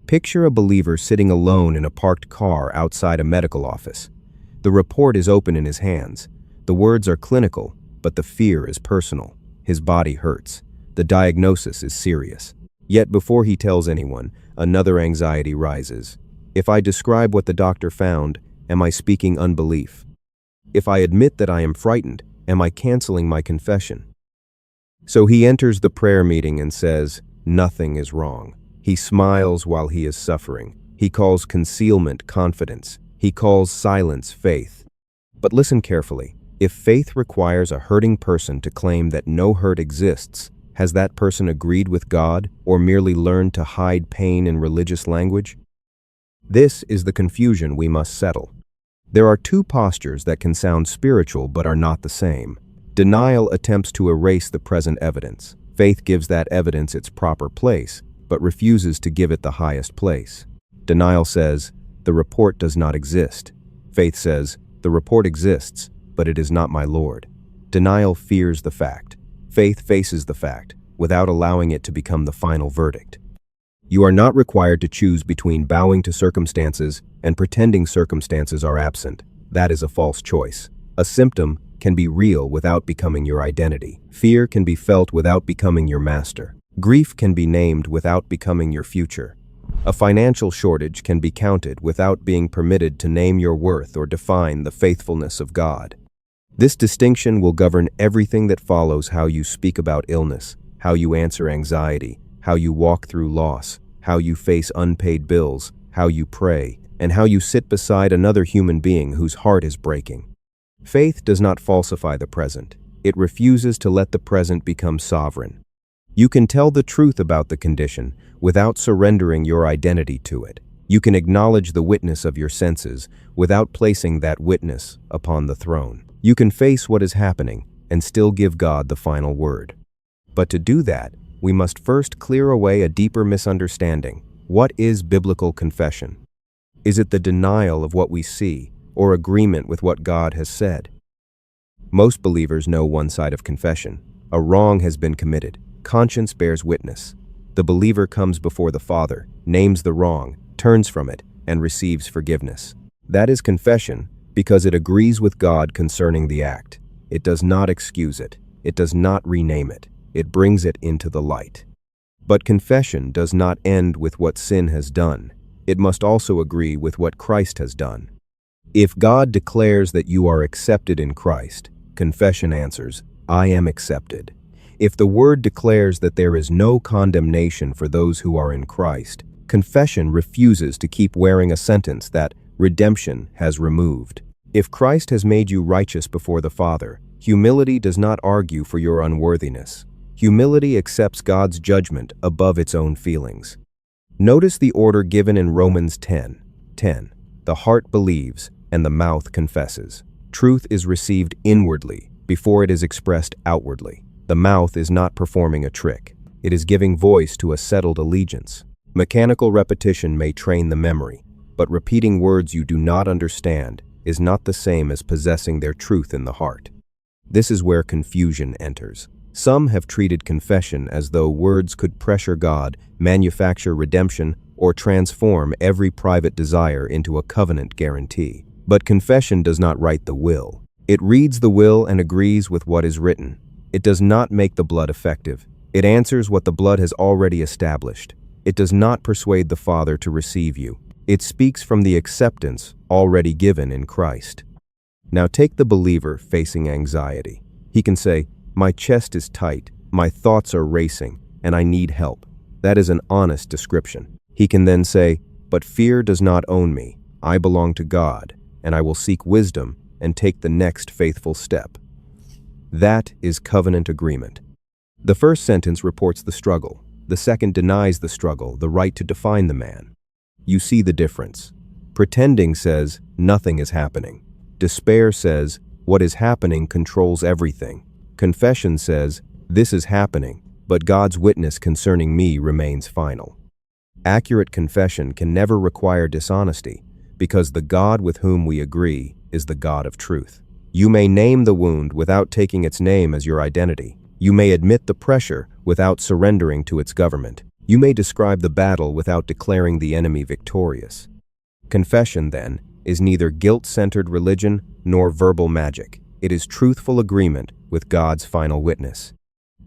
Picture a believer sitting alone in a parked car outside a medical office. The report is open in his hands. The words are clinical, but the fear is personal. His body hurts. The diagnosis is serious. Yet before he tells anyone, another anxiety rises. If I describe what the doctor found, am I speaking unbelief? If I admit that I am frightened, am I canceling my confession? So he enters the prayer meeting and says, "Nothing is wrong." He smiles while he is suffering. He calls concealment confidence. He calls silence faith. But listen carefully. If faith requires a hurting person to claim that no hurt exists, has that person agreed with God or merely learned to hide pain in religious language? This is the confusion we must settle. There are two postures that can sound spiritual but are not the same. Denial attempts to erase the present evidence. Faith gives that evidence its proper place, but refuses to give it the highest place. Denial says, "The report does not exist." Faith says, "The report exists, but it is not my Lord." Denial fears the fact. Faith faces the fact, without allowing it to become the final verdict. You are not required to choose between bowing to circumstances and pretending circumstances are absent. That is a false choice. A symptom can be real without becoming your identity. Fear can be felt without becoming your master. Grief can be named without becoming your future. A financial shortage can be counted without being permitted to name your worth or define the faithfulness of God. This distinction will govern everything that follows: how you speak about illness, how you answer anxiety, how you walk through loss, how you face unpaid bills, how you pray, and how you sit beside another human being whose heart is breaking. Faith does not falsify the present. It refuses to let the present become sovereign. You can tell the truth about the condition without surrendering your identity to it. You can acknowledge the witness of your senses without placing that witness upon the throne. You can face what is happening and still give God the final word. But to do that, we must first clear away a deeper misunderstanding. What is biblical confession? Is it the denial of what we see or agreement with what God has said? Most believers know one side of confession. A wrong has been committed. Conscience bears witness. The believer comes before the Father, names the wrong, turns from it, and receives forgiveness. That is confession because it agrees with God concerning the act. It does not excuse it. It does not rename it. It brings it into the light. But confession does not end with what sin has done. It must also agree with what Christ has done. If God declares that you are accepted in Christ, confession answers, "I am accepted." If the Word declares that there is no condemnation for those who are in Christ, confession refuses to keep wearing a sentence that redemption has removed. If Christ has made you righteous before the Father, humility does not argue for your unworthiness. Humility accepts God's judgment above its own feelings. Notice the order given in Romans 10:10. The heart believes and the mouth confesses. Truth is received inwardly before it is expressed outwardly. The mouth is not performing a trick. It is giving voice to a settled allegiance. Mechanical repetition may train the memory, but repeating words you do not understand is not the same as possessing their truth in the heart. This is where confusion enters. Some have treated confession as though words could pressure God, manufacture redemption, or transform every private desire into a covenant guarantee. But confession does not write the will. It reads the will and agrees with what is written. It does not make the blood effective. It answers what the blood has already established. It does not persuade the Father to receive you. It speaks from the acceptance already given in Christ. Now take the believer facing anxiety. He can say, "My chest is tight, my thoughts are racing, and I need help." That is an honest description. He can then say, "But fear does not own me. I belong to God, and I will seek wisdom and take the next faithful step." That is covenant agreement. The first sentence reports the struggle. The second denies the struggle, the right to define the man. You see the difference. Pretending says, "Nothing is happening." Despair says, "What is happening controls everything." Confession says, "This is happening, but God's witness concerning me remains final." Accurate confession can never require dishonesty, because the God with whom we agree is the God of truth. You may name the wound without taking its name as your identity. You may admit the pressure without surrendering to its government. You may describe the battle without declaring the enemy victorious. Confession, then, is neither guilt-centered religion nor verbal magic. It is truthful agreement with God's final witness.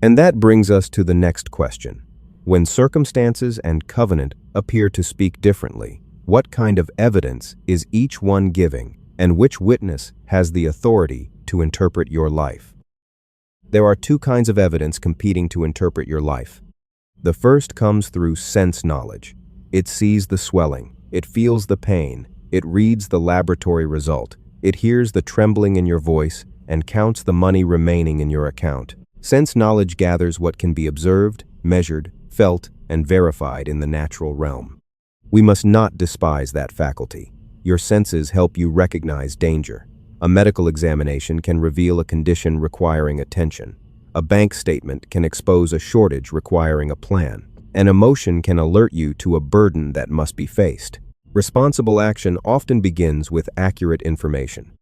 And that brings us to the next question. When circumstances and covenant appear to speak differently, what kind of evidence is each one giving, and which witness has the authority to interpret your life? There are two kinds of evidence competing to interpret your life. The first comes through sense knowledge. It sees the swelling, it feels the pain, it reads the laboratory result, it hears the trembling in your voice, and counts the money remaining in your account. Sense knowledge gathers what can be observed, measured, felt, and verified in the natural realm. We must not despise that faculty. Your senses help you recognize danger. A medical examination can reveal a condition requiring attention. A bank statement can expose a shortage requiring a plan. An emotion can alert you to a burden that must be faced. Responsible action often begins with accurate information.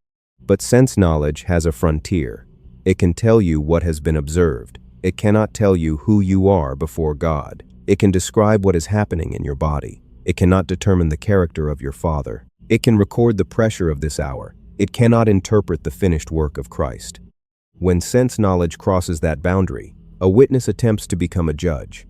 But sense knowledge has a frontier. It can tell you what has been observed. It cannot tell you who you are before God. It can describe what is happening in your body. It cannot determine the character of your Father. It can record the pressure of this hour. It cannot interpret the finished work of Christ. When sense knowledge crosses that boundary, a witness attempts to become a judge.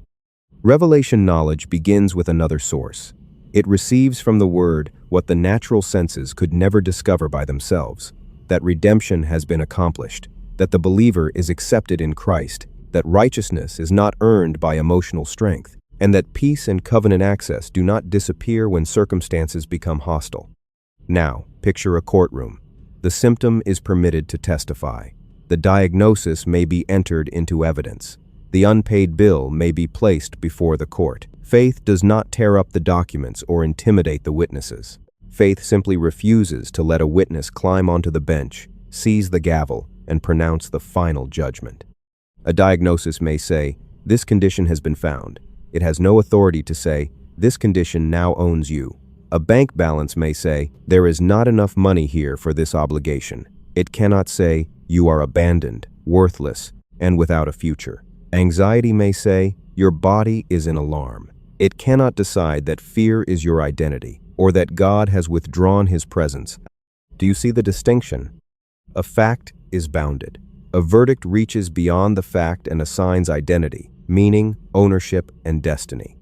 Revelation knowledge begins with another source. It receives from the Word what the natural senses could never discover by themselves, that redemption has been accomplished, that the believer is accepted in Christ, that righteousness is not earned by emotional strength, and that peace and covenant access do not disappear when circumstances become hostile. Now, picture a courtroom. The symptom is permitted to testify. The diagnosis may be entered into evidence. The unpaid bill may be placed before the court. Faith does not tear up the documents or intimidate the witnesses. Faith simply refuses to let a witness climb onto the bench, seize the gavel, and pronounce the final judgment. A diagnosis may say, "This condition has been found." It has no authority to say, "This condition now owns you." A bank balance may say, "There is not enough money here for this obligation." It cannot say, "You are abandoned, worthless, and without a future." Anxiety may say, "Your body is in alarm." It cannot decide that fear is your identity, or that God has withdrawn his presence. Do you see the distinction? A fact is bounded. A verdict reaches beyond the fact and assigns identity, meaning, ownership, and destiny.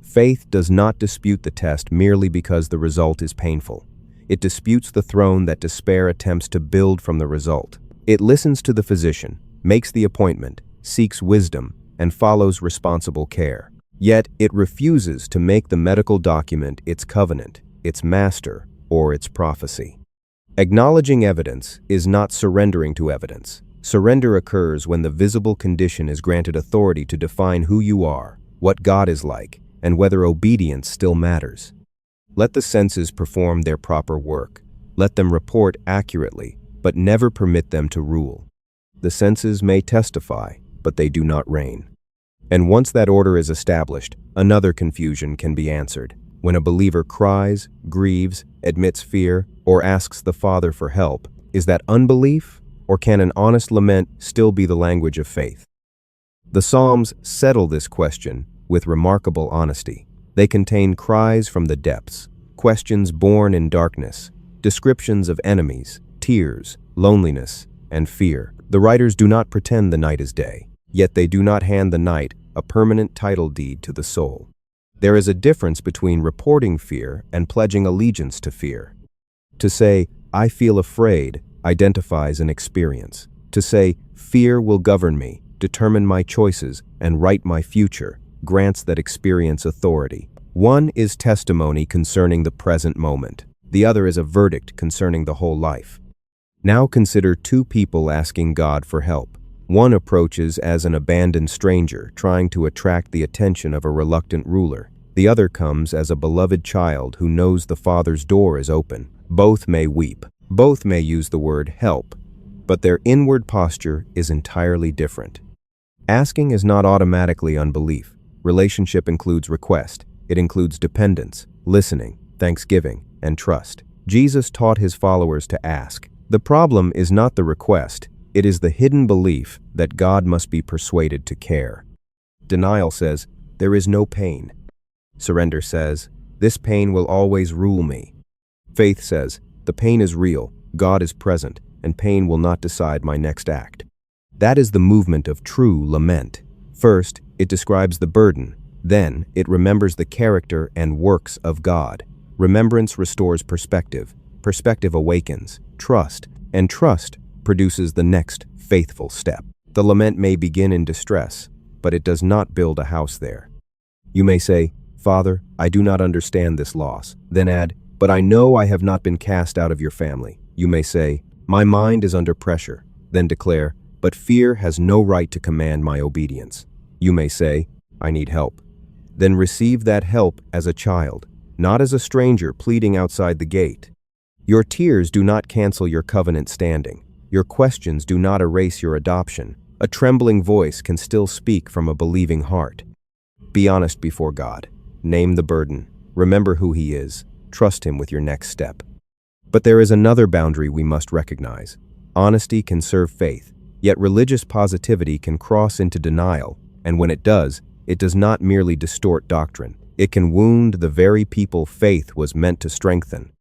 Faith does not dispute the test merely because the result is painful. It disputes the throne that despair attempts to build from the result. It listens to the physician, makes the appointment, seeks wisdom, and follows responsible care. Yet it refuses to make the medical document its covenant, its master, or its prophecy. Acknowledging evidence is not surrendering to evidence. Surrender occurs when the visible condition is granted authority to define who you are, what God is like, and whether obedience still matters. Let the senses perform their proper work. Let them report accurately, but never permit them to rule. The senses may testify, but they do not reign. And once that order is established, another confusion can be answered. When a believer cries, grieves, admits fear, or asks the Father for help, is that unbelief, or can an honest lament still be the language of faith? The Psalms settle this question with remarkable honesty. They contain cries from the depths, questions born in darkness, descriptions of enemies, tears, loneliness, and fear. The writers do not pretend the night is day, yet they do not hand the night a permanent title deed to the soul. There is a difference between reporting fear and pledging allegiance to fear. To say, "I feel afraid," identifies an experience. To say, "Fear will govern me, determine my choices, and write my future," grants that experience authority. One is testimony concerning the present moment. The other is a verdict concerning the whole life. Now consider two people asking God for help. One approaches as an abandoned stranger, trying to attract the attention of a reluctant ruler. The other comes as a beloved child who knows the Father's door is open. Both may weep. Both may use the word help, but their inward posture is entirely different. Asking is not automatically unbelief. Relationship includes request. It includes dependence, listening, thanksgiving, and trust. Jesus taught his followers to ask. The problem is not the request, it is the hidden belief that God must be persuaded to care. Denial says, there is no pain. Surrender says, this pain will always rule me. Faith says, the pain is real, God is present, and pain will not decide my next act. That is the movement of true lament. First, it describes the burden. Then, it remembers the character and works of God. Remembrance restores perspective. Perspective awakens trust, and trust produces the next faithful step. The lament may begin in distress, but it does not build a house there. You may say, Father, I do not understand this loss. Then add, but I know I have not been cast out of your family. You may say, my mind is under pressure. Then declare, but fear has no right to command my obedience. You may say, I need help. Then receive that help as a child, not as a stranger pleading outside the gate. Your tears do not cancel your covenant standing. Your questions do not erase your adoption. A trembling voice can still speak from a believing heart. Be honest before God. Name the burden. Remember who He is. Trust Him with your next step. But there is another boundary we must recognize. Honesty can serve faith, yet religious positivity can cross into denial, and when it does not merely distort doctrine. It can wound the very people faith was meant to strengthen.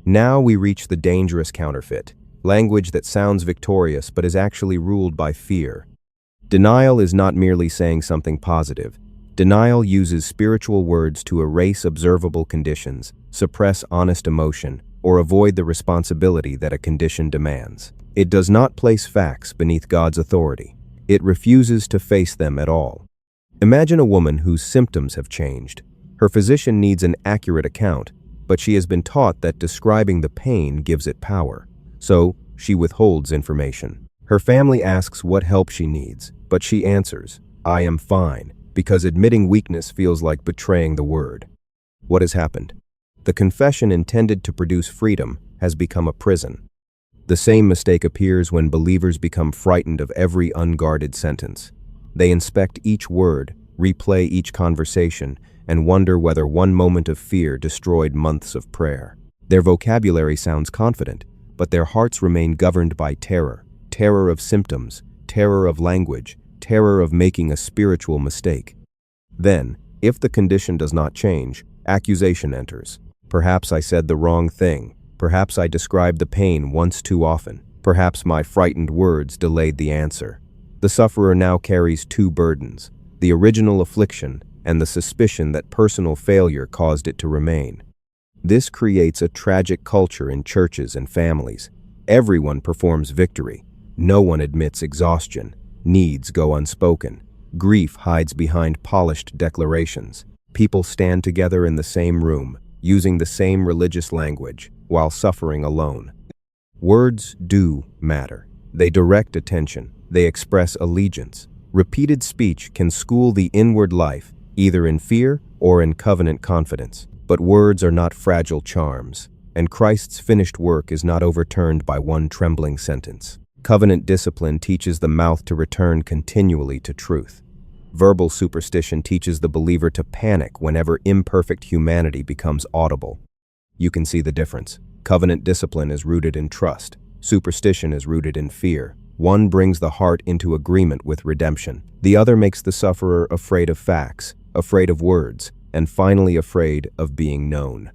Now we reach the dangerous counterfeit, language that sounds victorious but is actually ruled by fear. Denial is not merely saying something positive. Denial uses spiritual words to erase observable conditions, suppress honest emotion, or avoid the responsibility that a condition demands. It does not place facts beneath God's authority. It refuses to face them at all. Imagine a woman whose symptoms have changed. Her physician needs an accurate account, but she has been taught that describing the pain gives it power. So, she withholds information. Her family asks what help she needs, but she answers, I am fine, because admitting weakness feels like betraying the word. What has happened? The confession intended to produce freedom has become a prison. The same mistake appears when believers become frightened of every unguarded sentence. They inspect each word, replay each conversation, and wonder whether one moment of fear destroyed months of prayer. Their vocabulary sounds confident, but their hearts remain governed by terror. Terror of symptoms, terror of language, terror of making a spiritual mistake. Then, if the condition does not change, accusation enters. Perhaps I said the wrong thing. Perhaps I described the pain once too often. Perhaps my frightened words delayed the answer. The sufferer now carries two burdens, the original affliction and the suspicion that personal failure caused it to remain. This creates a tragic culture in churches and families. Everyone performs victory. No one admits exhaustion. Needs go unspoken. Grief hides behind polished declarations. People stand together in the same room, using the same religious language, while suffering alone. Words do matter. They direct attention. They express allegiance. Repeated speech can school the inward life, either in fear or in covenant confidence. But words are not fragile charms, and Christ's finished work is not overturned by one trembling sentence. Covenant discipline teaches the mouth to return continually to truth. Verbal superstition teaches the believer to panic whenever imperfect humanity becomes audible. You can see the difference. Covenant discipline is rooted in trust. Superstition is rooted in fear. One brings the heart into agreement with redemption. The other makes the sufferer afraid of facts, afraid of words, and finally afraid of being known.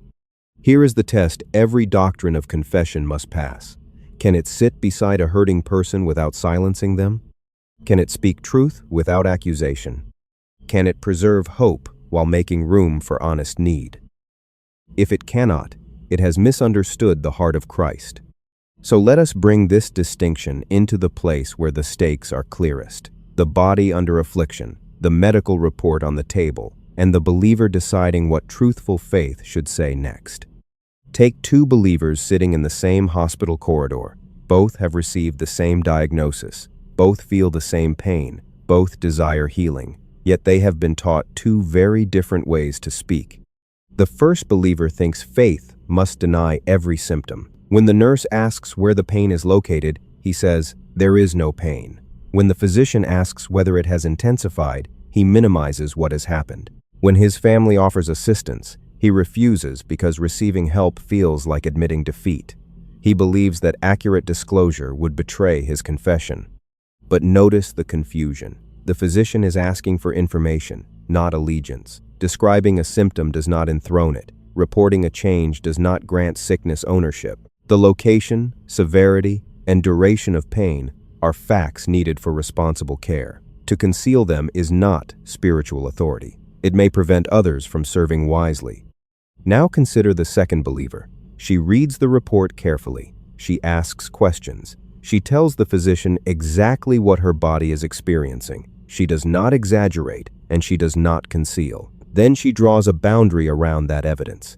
Here is the test every doctrine of confession must pass. Can it sit beside a hurting person without silencing them? Can it speak truth without accusation? Can it preserve hope while making room for honest need? If it cannot, it has misunderstood the heart of Christ. So let us bring this distinction into the place where the stakes are clearest. The body under affliction, the medical report on the table, and the believer deciding what truthful faith should say next. Take two believers sitting in the same hospital corridor. Both have received the same diagnosis. Both feel the same pain. Both desire healing. Yet they have been taught two very different ways to speak. The first believer thinks faith must deny every symptom. When the nurse asks where the pain is located, he says, "There is no pain." When the physician asks whether it has intensified, he minimizes what has happened. When his family offers assistance, he refuses because receiving help feels like admitting defeat. He believes that accurate disclosure would betray his confession. But notice the confusion. The physician is asking for information. not allegiance. Describing a symptom does not enthrone it. Reporting a change does not grant sickness ownership. The location, severity, and duration of pain are facts needed for responsible care. To conceal them is not spiritual authority. It may prevent others from serving wisely. Now consider the second believer. She reads the report carefully. She asks questions. She tells the physician exactly what her body is experiencing. She does not exaggerate, and she does not conceal. Then she draws a boundary around that evidence.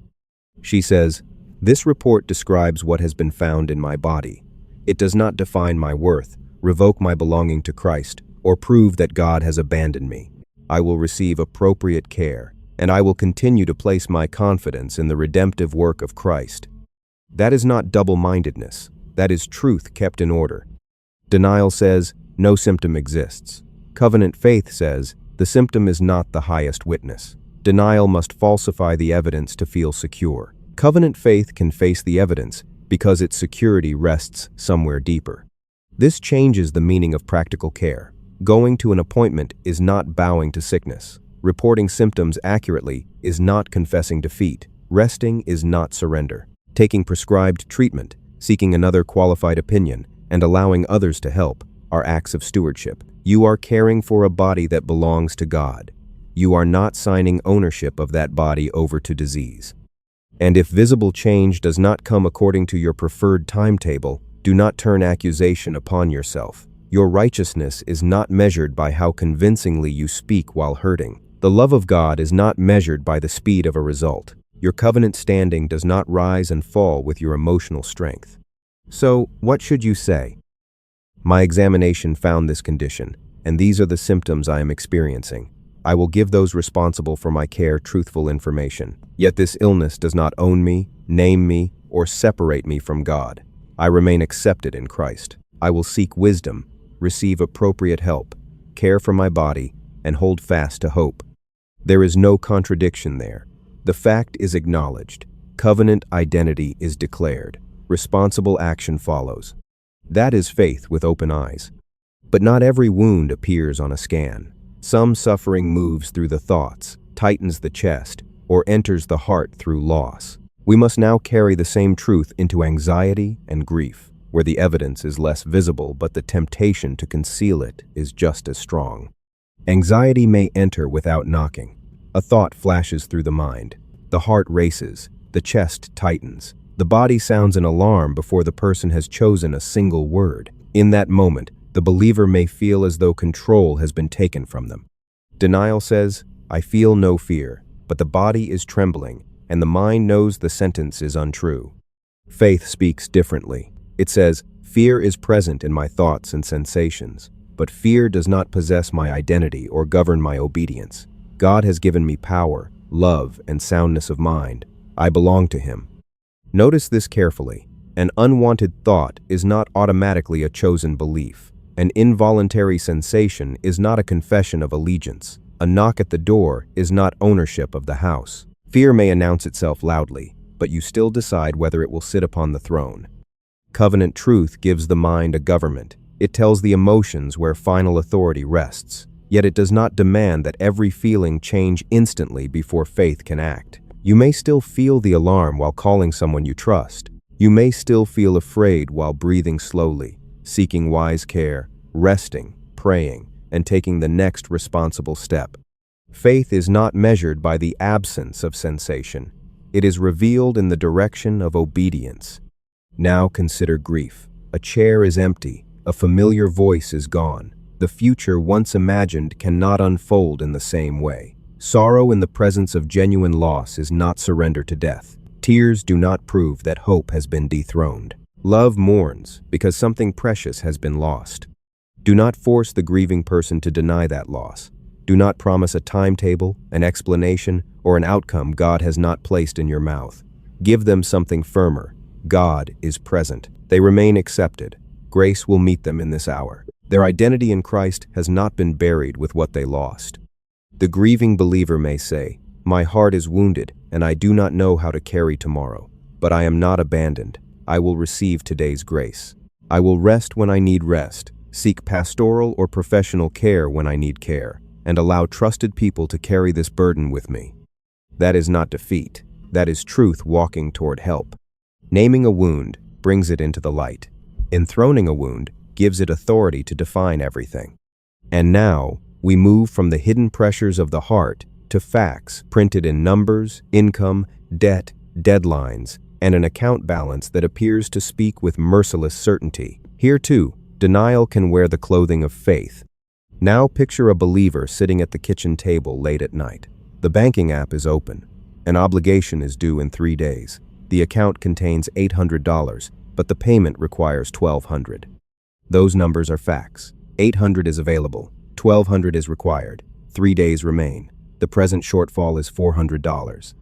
She says, "This report describes what has been found in my body. It does not define my worth, revoke my belonging to Christ, or prove that God has abandoned me. I will receive appropriate care, and I will continue to place my confidence in the redemptive work of Christ." That is not double-mindedness. That is truth kept in order. Denial says, no symptom exists. Covenant faith says, the symptom is not the highest witness. Denial must falsify the evidence to feel secure. Covenant faith can face the evidence because its security rests somewhere deeper. This changes the meaning of practical care. Going to an appointment is not bowing to sickness. Reporting symptoms accurately is not confessing defeat. Resting is not surrender. Taking prescribed treatment, seeking another qualified opinion, and allowing others to help are acts of stewardship. You are caring for a body that belongs to God. You are not signing ownership of that body over to disease. And if visible change does not come according to your preferred timetable, do not turn accusation upon yourself. Your righteousness is not measured by how convincingly you speak while hurting. The love of God is not measured by the speed of a result. Your covenant standing does not rise and fall with your emotional strength. So, what should you say? My examination found this condition, and these are the symptoms I am experiencing. I will give those responsible for my care truthful information. Yet this illness does not own me, name me, or separate me from God. I remain accepted in Christ. I will seek wisdom, receive appropriate help, care for my body, and hold fast to hope. There is no contradiction there. The fact is acknowledged. Covenant identity is declared. Responsible action follows. That is faith with open eyes. But not every wound appears on a scan. Some suffering moves through the thoughts, tightens the chest, or enters the heart through loss. We must now carry the same truth into anxiety and grief, where the evidence is less visible but the temptation to conceal it is just as strong. Anxiety may enter without knocking. A thought flashes through the mind. The heart races. The chest tightens. The body sounds an alarm before the person has chosen a single word. In that moment, the believer may feel as though control has been taken from them. Denial says, "I feel no fear," but the body is trembling, and the mind knows the sentence is untrue. Faith speaks differently. It says, "Fear is present in my thoughts and sensations, but fear does not possess my identity or govern my obedience. God has given me power, love, and soundness of mind. I belong to Him." Notice this carefully. An unwanted thought is not automatically a chosen belief. An involuntary sensation is not a confession of allegiance. A knock at the door is not ownership of the house. Fear may announce itself loudly, but you still decide whether it will sit upon the throne. Covenant truth gives the mind a government. It tells the emotions where final authority rests. Yet it does not demand that every feeling change instantly before faith can act. You may still feel the alarm while calling someone you trust. You may still feel afraid while breathing slowly, seeking wise care, resting, praying, and taking the next responsible step. Faith is not measured by the absence of sensation. It is revealed in the direction of obedience. Now consider grief. A chair is empty. A familiar voice is gone. The future once imagined cannot unfold in the same way. Sorrow in the presence of genuine loss is not surrender to death. Tears do not prove that hope has been dethroned. Love mourns because something precious has been lost. Do not force the grieving person to deny that loss. Do not promise a timetable, an explanation, or an outcome God has not placed in your mouth. Give them something firmer. God is present. They remain accepted. Grace will meet them in this hour. Their identity in Christ has not been buried with what they lost. The grieving believer may say, "My heart is wounded, and I do not know how to carry tomorrow. But I am not abandoned. I will receive today's grace. I will rest when I need rest, seek pastoral or professional care when I need care. and allow trusted people to carry this burden with me. That is not defeat. That is truth walking toward help. Naming a wound brings it into the light. Enthroning a wound gives it authority to define everything. And now, we move from the hidden pressures of the heart to facts printed in numbers, income, debt, deadlines, and an account balance that appears to speak with merciless certainty. Here too, denial can wear the clothing of faith. Now picture a believer sitting at the kitchen table late at night. The banking app is open. An obligation is due in 3 days. The account contains $800, but the payment requires $1,200. Those numbers are facts. $800 is available. $1,200 is required. 3 days remain. The present shortfall is $400.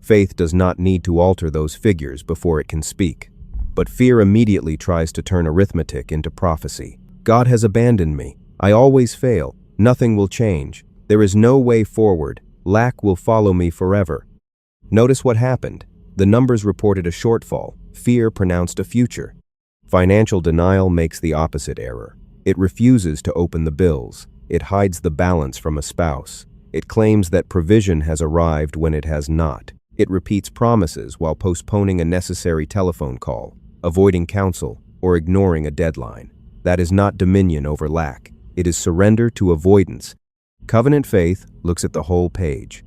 Faith does not need to alter those figures before it can speak. But fear immediately tries to turn arithmetic into prophecy. God has abandoned me. I always fail. Nothing will change. There is no way forward. Lack will follow me forever. Notice what happened. The numbers reported a shortfall. Fear pronounced a future. Financial denial makes the opposite error. It refuses to open the bills. It hides the balance from a spouse. It claims that provision has arrived when it has not. It repeats promises while postponing a necessary telephone call, avoiding counsel, or ignoring a deadline. That is not dominion over lack. It is surrender to avoidance. Covenant faith looks at the whole page.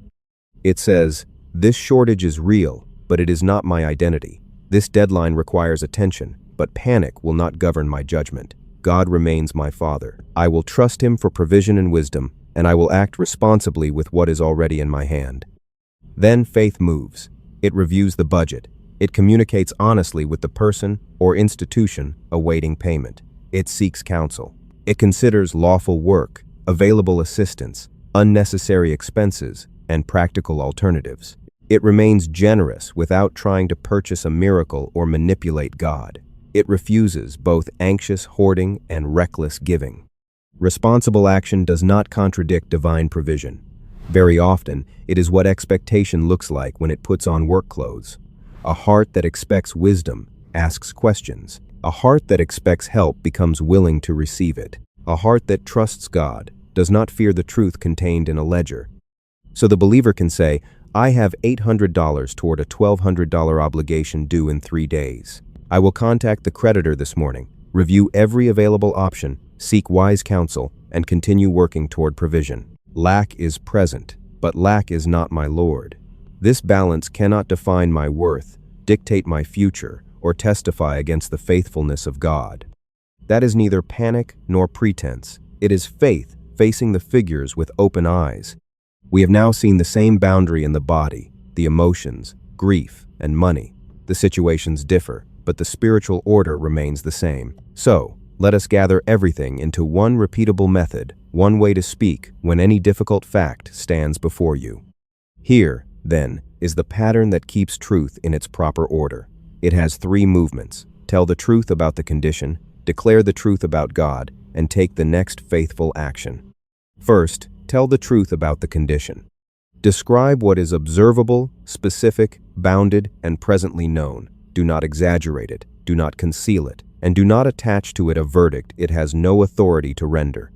It says, "This shortage is real, but it is not my identity. This deadline requires attention, but panic will not govern my judgment. God remains my Father. I will trust Him for provision and wisdom, and I will act responsibly with what is already in my hand." Then faith moves. It reviews the budget. It communicates honestly with the person or institution awaiting payment. It seeks counsel. It considers lawful work, available assistance, unnecessary expenses, and practical alternatives. It remains generous without trying to purchase a miracle or manipulate God. It refuses both anxious hoarding and reckless giving. Responsible action does not contradict divine provision. Very often, it is what expectation looks like when it puts on work clothes. A heart that expects wisdom asks questions. A heart that expects help becomes willing to receive it. A heart that trusts God does not fear the truth contained in a ledger. So the believer can say, "I have $800 toward a $1,200 obligation due in 3 days. I will contact the creditor this morning, review every available option, seek wise counsel, and continue working toward provision." Lack is present, but lack is not my Lord. This balance cannot define my worth, dictate my future, or testify against the faithfulness of God. That is neither panic nor pretense. It is faith facing the figures with open eyes. We have now seen the same boundary in the body, the emotions, grief, and money. The situations differ, but the spiritual order remains the same. So, let us gather everything into one repeatable method, one way to speak when any difficult fact stands before you. Here, then, is the pattern that keeps truth in its proper order. It has 3 movements: tell the truth about the condition, declare the truth about God, and take the next faithful action. First, tell the truth about the condition. Describe what is observable, specific, bounded, and presently known. Do not exaggerate it, do not conceal it, and do not attach to it a verdict it has no authority to render.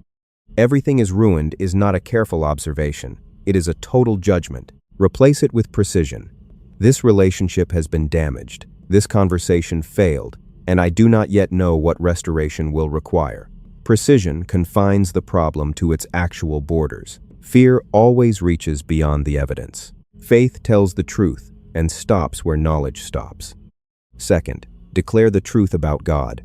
"Everything is ruined" is not a careful observation. It is a total judgment. Replace it with precision. This relationship has been damaged. This conversation failed, and I do not yet know what restoration will require. Precision confines the problem to its actual borders. Fear always reaches beyond the evidence. Faith tells the truth and stops where knowledge stops. Second, declare the truth about God.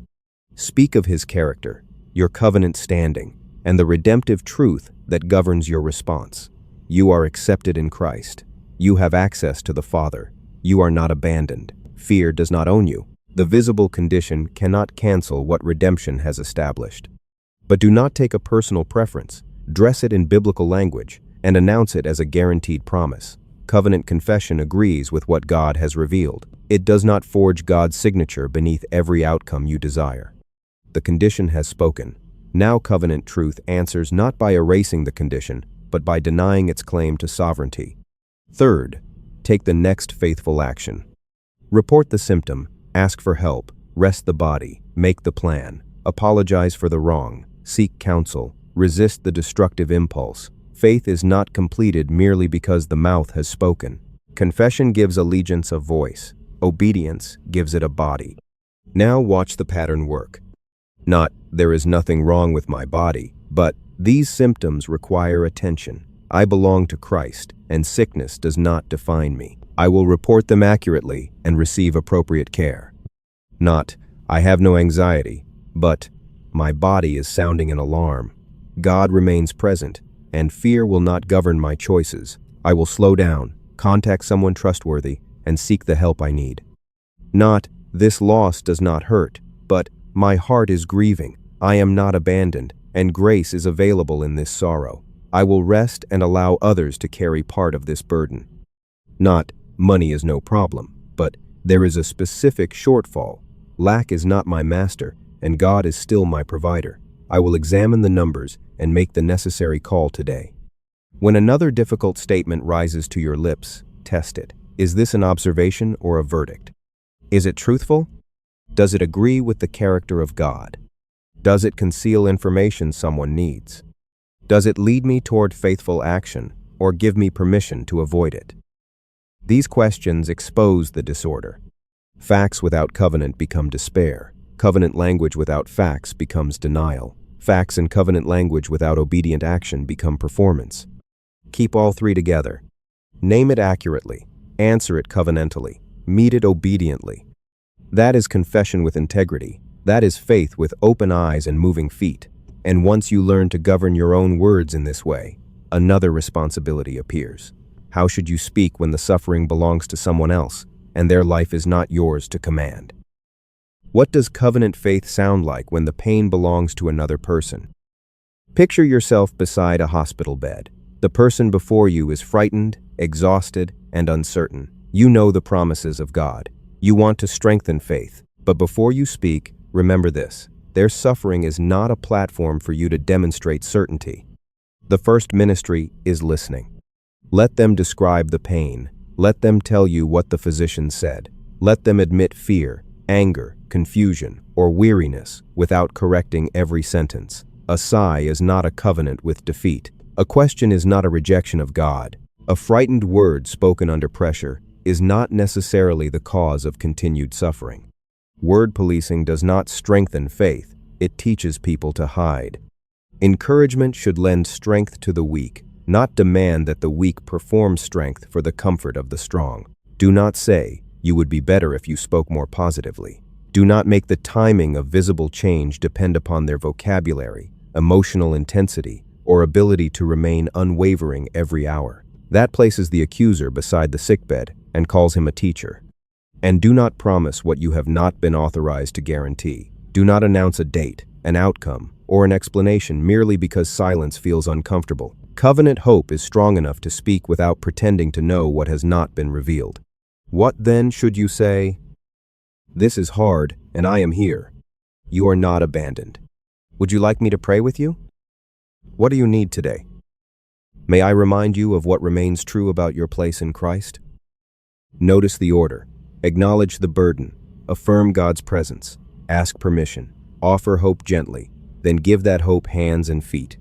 Speak of His character, your covenant standing, and the redemptive truth that governs your response. You are accepted in Christ. You have access to the Father. You are not abandoned. Fear does not own you. The visible condition cannot cancel what redemption has established. But do not take a personal preference. Dress it in biblical language and announce it as a guaranteed promise. Covenant confession agrees with what God has revealed. It does not forge God's signature beneath every outcome you desire. The condition has spoken. Now covenant truth answers not by erasing the condition, but by denying its claim to sovereignty. Third, take the next faithful action. Report the symptom, ask for help, rest the body, make the plan, apologize for the wrong, seek counsel, resist the destructive impulse, Faith is not completed merely because the mouth has spoken. Confession gives allegiance a voice. Obedience gives it a body. Now watch the pattern work. Not, there is nothing wrong with my body, but these symptoms require attention. I belong to Christ, and sickness does not define me. I will report them accurately and receive appropriate care. Not, I have no anxiety, but my body is sounding an alarm. God remains present, and fear will not govern my choices. I will slow down, contact someone trustworthy, and seek the help I need. Not, this loss does not hurt, but my heart is grieving. I am not abandoned, and grace is available in this sorrow. I will rest and allow others to carry part of this burden. Not, money is no problem, but there is a specific shortfall. Lack is not my master, and God is still my provider. I will examine the numbers and make the necessary call today. When another difficult statement rises to your lips, test it. Is this an observation or a verdict? Is it truthful? Does it agree with the character of God? Does it conceal information someone needs? Does it lead me toward faithful action or give me permission to avoid it? These questions expose the disorder. Facts without covenant become despair. Covenant language without facts becomes denial. Facts and covenant language without obedient action become performance. Keep all three together. Name it accurately. Answer it covenantally. Meet it obediently. That is confession with integrity. That is faith with open eyes and moving feet. And once you learn to govern your own words in this way, another responsibility appears. How should you speak when the suffering belongs to someone else, and their life is not yours to command? What does covenant faith sound like when the pain belongs to another person? Picture yourself beside a hospital bed. The person before you is frightened, exhausted, and uncertain. You know the promises of God. You want to strengthen faith, but before you speak, remember this. Their suffering is not a platform for you to demonstrate certainty. The first ministry is listening. Let them describe the pain. Let them tell you what the physician said. Let them admit fear, anger, confusion, or weariness without correcting every sentence. A sigh is not a covenant with defeat. A question is not a rejection of God. A frightened word spoken under pressure is not necessarily the cause of continued suffering. Word policing does not strengthen faith, it teaches people to hide. Encouragement should lend strength to the weak, not demand that the weak perform strength for the comfort of the strong. Do not say, "You would be better if you spoke more positively." Do not make the timing of visible change depend upon their vocabulary, emotional intensity, or ability to remain unwavering every hour. That places the accuser beside the sickbed and calls him a teacher. And do not promise what you have not been authorized to guarantee. Do not announce a date, an outcome, or an explanation merely because silence feels uncomfortable. Covenant hope is strong enough to speak without pretending to know what has not been revealed. What then should you say? This is hard, and I am here. You are not abandoned. Would you like me to pray with you? What do you need today? May I remind you of what remains true about your place in Christ? Notice the order. Acknowledge the burden. Affirm God's presence. Ask permission. Offer hope gently. Then give that hope hands and feet.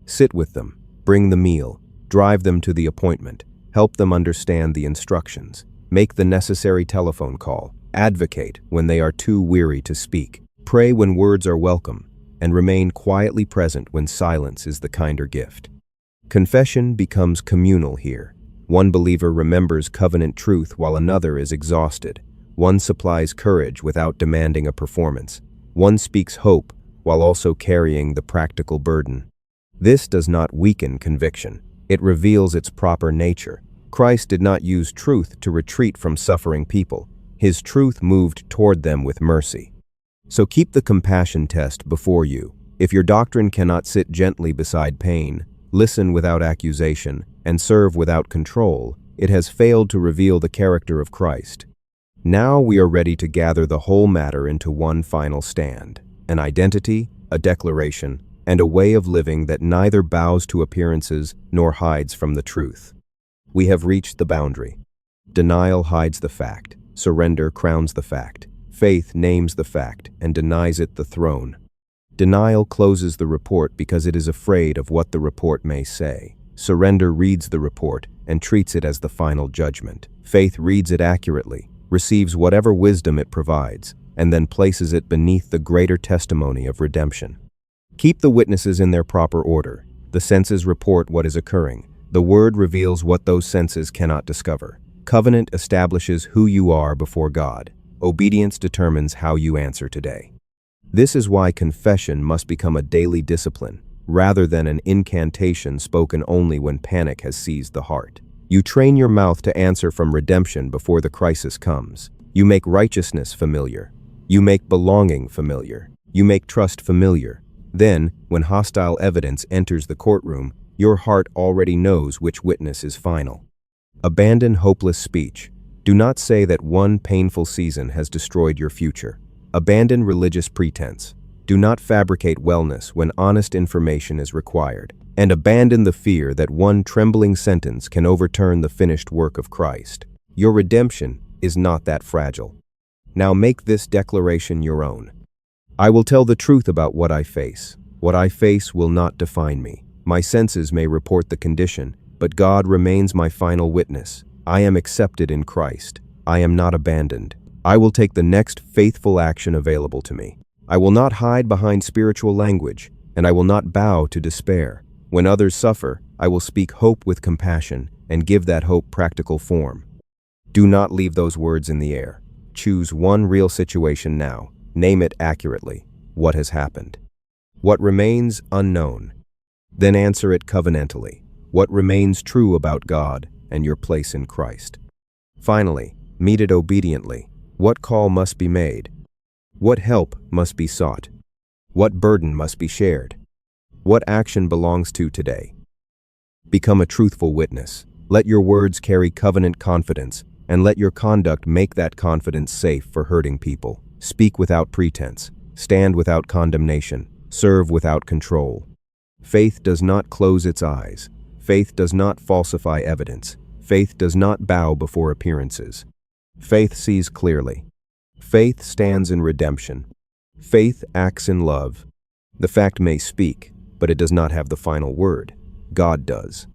Sit with them. Bring the meal. Drive them to the appointment. Help them understand the instructions. Make the necessary telephone call. Advocate when they are too weary to speak. Pray when words are welcome. And remain quietly present when silence is the kinder gift. Confession becomes communal here. One believer remembers covenant truth while another is exhausted. One supplies courage without demanding a performance. One speaks hope while also carrying the practical burden. This does not weaken conviction. It reveals its proper nature. Christ did not use truth to retreat from suffering people. His truth moved toward them with mercy. So keep the compassion test before you. If your doctrine cannot sit gently beside pain, listen without accusation, and serve without control, it has failed to reveal the character of Christ. Now we are ready to gather the whole matter into one final stand, an identity, a declaration, and a way of living that neither bows to appearances nor hides from the truth. We have reached the boundary. Denial hides the fact. Surrender crowns the fact. Faith names the fact and denies it the throne. Denial closes the report because it is afraid of what the report may say. Surrender reads the report and treats it as the final judgment. Faith reads it accurately, receives whatever wisdom it provides, and then places it beneath the greater testimony of redemption. Keep the witnesses in their proper order. The senses report what is occurring. The word reveals what those senses cannot discover. Covenant establishes who you are before God. Obedience determines how you answer today. This is why confession must become a daily discipline, rather than an incantation spoken only when panic has seized the heart. You train your mouth to answer from redemption before the crisis comes. You make righteousness familiar. You make belonging familiar. You make trust familiar. Then, when hostile evidence enters the courtroom, your heart already knows which witness is final. Abandon hopeless speech. Do not say that one painful season has destroyed your future. Abandon religious pretense. Do not fabricate wellness when honest information is required. And abandon the fear that one trembling sentence can overturn the finished work of Christ. Your redemption is not that fragile. Now make this declaration your own. I will tell the truth about what I face. What I face will not define me. My senses may report the condition, but God remains my final witness. I am accepted in Christ. I am not abandoned. I will take the next faithful action available to me. I will not hide behind spiritual language, and I will not bow to despair. When others suffer, I will speak hope with compassion and give that hope practical form. Do not leave those words in the air. Choose one real situation now. Name it accurately. What has happened? What remains unknown? Then answer it covenantally. What remains true about God and your place in Christ? Finally, meet it obediently. What call must be made? What help must be sought? What burden must be shared? What action belongs to today? Become a truthful witness. Let your words carry covenant confidence, and let your conduct make that confidence safe for hurting people. Speak without pretense. Stand without condemnation. Serve without control. Faith does not close its eyes. Faith does not falsify evidence. Faith does not bow before appearances. Faith sees clearly. Faith stands in redemption. Faith acts in love. The fact may speak, but it does not have the final word. God does.